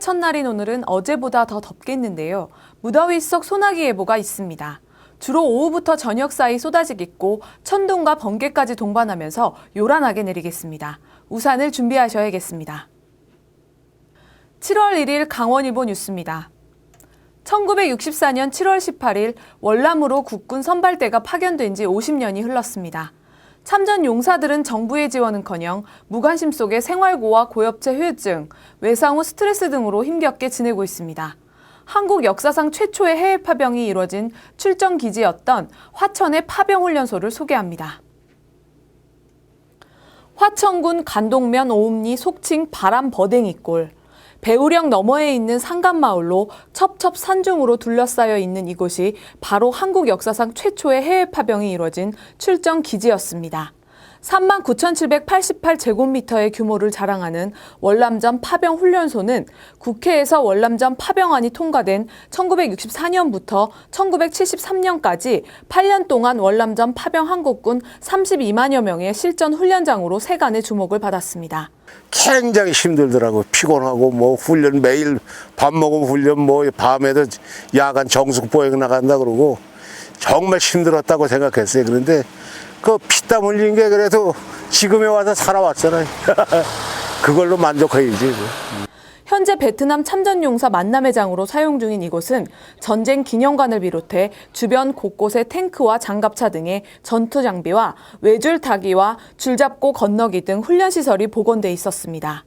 첫날인 오늘은 어제보다 더 덥겠는데요. 무더위 속 소나기 예보가 있습니다. 주로 오후부터 저녁 사이 쏟아지겠고 천둥과 번개까지 동반하면서 요란하게 내리겠습니다. 우산을 준비하셔야겠습니다. 7월 1일 강원일보 뉴스입니다. 1964년 7월 18일 월남으로 국군 선발대가 파견된 지 50년이 흘렀습니다. 참전 용사들은 정부의 지원은커녕 무관심 속에 생활고와 고엽제 후유증, 외상 후 스트레스 등으로 힘겹게 지내고 있습니다. 한국 역사상 최초의 해외 파병이 이뤄진 출정 기지였던 화천의 파병훈련소를 소개합니다. 화천군 간동면 오음리 속칭 바람버댕이골. 배우령 너머에 있는 산간마을로 첩첩 산중으로 둘러싸여 있는 이곳이 바로 한국 역사상 최초의 해외 파병이 이뤄진 출정 기지였습니다. 39,788제곱미터의 규모를 자랑하는 월남전 파병 훈련소는 국회에서 월남전 파병안이 통과된 1964년부터 1973년까지 8년 동안 월남전 파병 한국군 32만여 명의 실전 훈련장으로 세간의 주목을 받았습니다. 굉장히 힘들더라고. 피곤하고 뭐 훈련 매일 밥 먹으면 훈련 뭐 밤에도 야간 정숙 보행 나간다 그러고 정말 힘들었다고 생각했어요. 그런데 그 피땀 흘린 게 그래도 지금에 와서 살아왔잖아요. 그걸로 만족해야지. 현재 베트남 참전용사 만남회장으로 사용 중인 이곳은 전쟁 기념관을 비롯해 주변 곳곳에 탱크와 장갑차 등의 전투 장비와 외줄 타기와 줄잡고 건너기 등 훈련시설이 복원돼 있었습니다.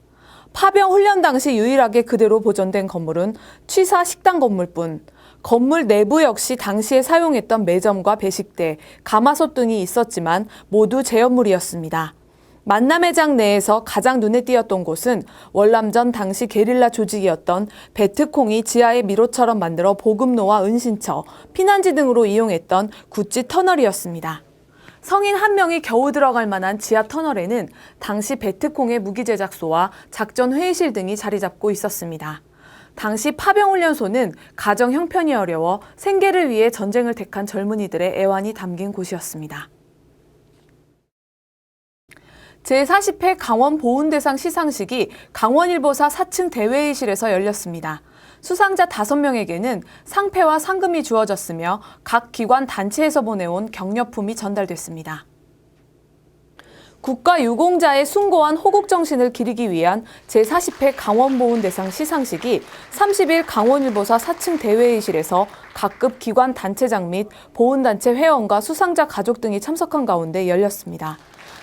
파병 훈련 당시 유일하게 그대로 보존된 건물은 취사 식당 건물뿐, 건물 내부 역시 당시에 사용했던 매점과 배식대, 가마솥 등이 있었지만 모두 제염물이었습니다. 만남회장 내에서 가장 눈에 띄었던 곳은 월남전 당시 게릴라 조직이었던 베트콩이 지하에 미로처럼 만들어 보급로와 은신처, 피난지 등으로 이용했던 구찌 터널이었습니다. 성인 한 명이 겨우 들어갈 만한 지하 터널에는 당시 베트콩의 무기 제작소와 작전 회의실 등이 자리 잡고 있었습니다. 당시 파병훈련소는 가정 형편이 어려워 생계를 위해 전쟁을 택한 젊은이들의 애환이 담긴 곳이었습니다. 제40회 강원보훈대상 시상식이 강원일보사 4층 대회의실에서 열렸습니다. 수상자 5명에게는 상패와 상금이 주어졌으며 각 기관 단체에서 보내온 격려품이 전달됐습니다. 국가유공자의 숭고한 호국정신을 기리기 위한 제40회 강원보훈대상 시상식이 30일 강원일보사 4층 대회의실에서 각급 기관 단체장 및 보훈단체 회원과 수상자 가족 등이 참석한 가운데 열렸습니다.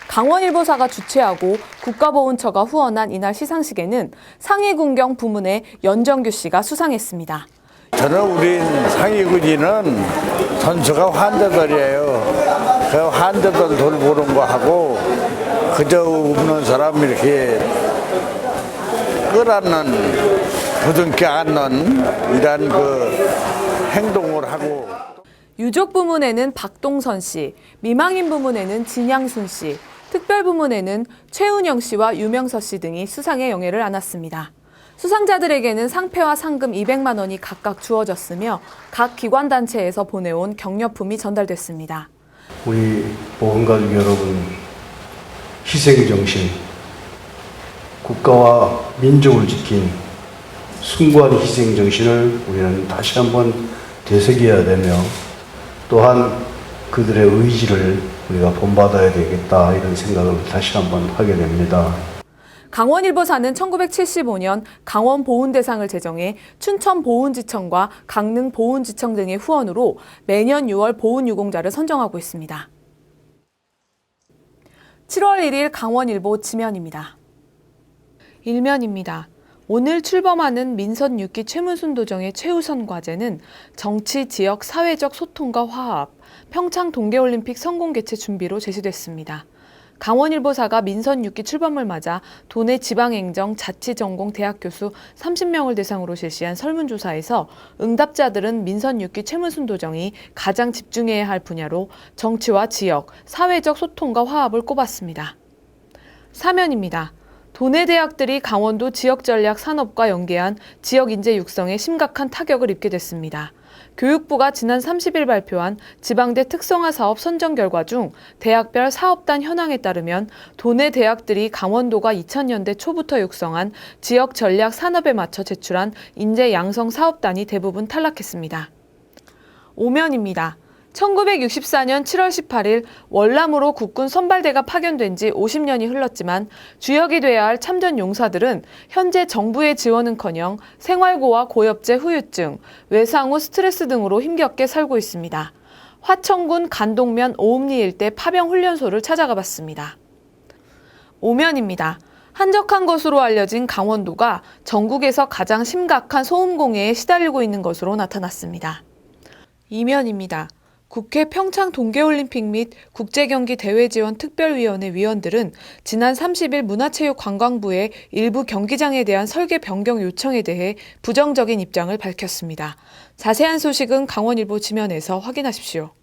강원일보사가 주최하고 국가보훈처가 후원한 이날 시상식에는 상위군경 부문의 연정규 씨가 수상했습니다. 저는 우리 상위군인은 전수가 환자들이에요. 그 환자들 돌보는 거 하고 그저 없는 사람 이렇게 끌어안는 부둥켜 안는 이런 그 행동을 하고. 유족 부문에는 박동선 씨, 미망인 부문에는 진양순 씨, 특별 부문에는 최은영 씨와 유명서 씨 등이 수상의 영예를 안았습니다. 수상자들에게는 상패와 상금 200만 원이 각각 주어졌으며 각 기관단체에서 보내온 격려품이 전달됐습니다. 우리 보훈가족 여러분, 희생정신, 국가와 민족을 지킨 숭고한 희생정신을 우리는 다시 한번 되새겨야 되며 또한 그들의 의지를 우리가 본받아야 되겠다 이런 생각을 다시 한번 하게 됩니다. 강원일보사는 1975년 강원보훈대상을 제정해 춘천보훈지청과 강릉보훈지청 등의 후원으로 매년 6월 보훈유공자를 선정하고 있습니다. 7월 1일 강원일보 지면입니다. 일면입니다. 오늘 출범하는 민선 6기 최문순 도정의 최우선 과제는 정치, 지역, 사회적 소통과 화합, 평창 동계올림픽 성공 개최 준비로 제시됐습니다. 강원일보사가 민선 6기 출범을 맞아 도내 지방행정, 자치전공 대학 교수 30명을 대상으로 실시한 설문조사에서 응답자들은 민선 6기 최문순 도정이 가장 집중해야 할 분야로 정치와 지역, 사회적 소통과 화합을 꼽았습니다. 사면입니다. 도내 대학들이 강원도 지역전략 산업과 연계한 지역 인재 육성에 심각한 타격을 입게 됐습니다. 교육부가 지난 30일 발표한 지방대 특성화 사업 선정 결과 중 대학별 사업단 현황에 따르면 도내 대학들이 강원도가 2000년대 초부터 육성한 지역 전략 산업에 맞춰 제출한 인재 양성 사업단이 대부분 탈락했습니다. 오면입니다. 1964년 7월 18일 월남으로 국군 선발대가 파견된 지 50년이 흘렀지만 주역이 돼야 할 참전 용사들은 현재 정부의 지원은커녕 생활고와 고엽제 후유증, 외상 후 스트레스 등으로 힘겹게 살고 있습니다. 화천군 간동면 오음리 일대 파병 훈련소를 찾아가 봤습니다. 오면입니다. 한적한 것으로 알려진 강원도가 전국에서 가장 심각한 소음공해에 시달리고 있는 것으로 나타났습니다. 이면입니다. 국회 평창 동계올림픽 및 국제경기대회지원특별위원회 위원들은 지난 30일 문화체육관광부의 일부 경기장에 대한 설계 변경 요청에 대해 부정적인 입장을 밝혔습니다. 자세한 소식은 강원일보 지면에서 확인하십시오.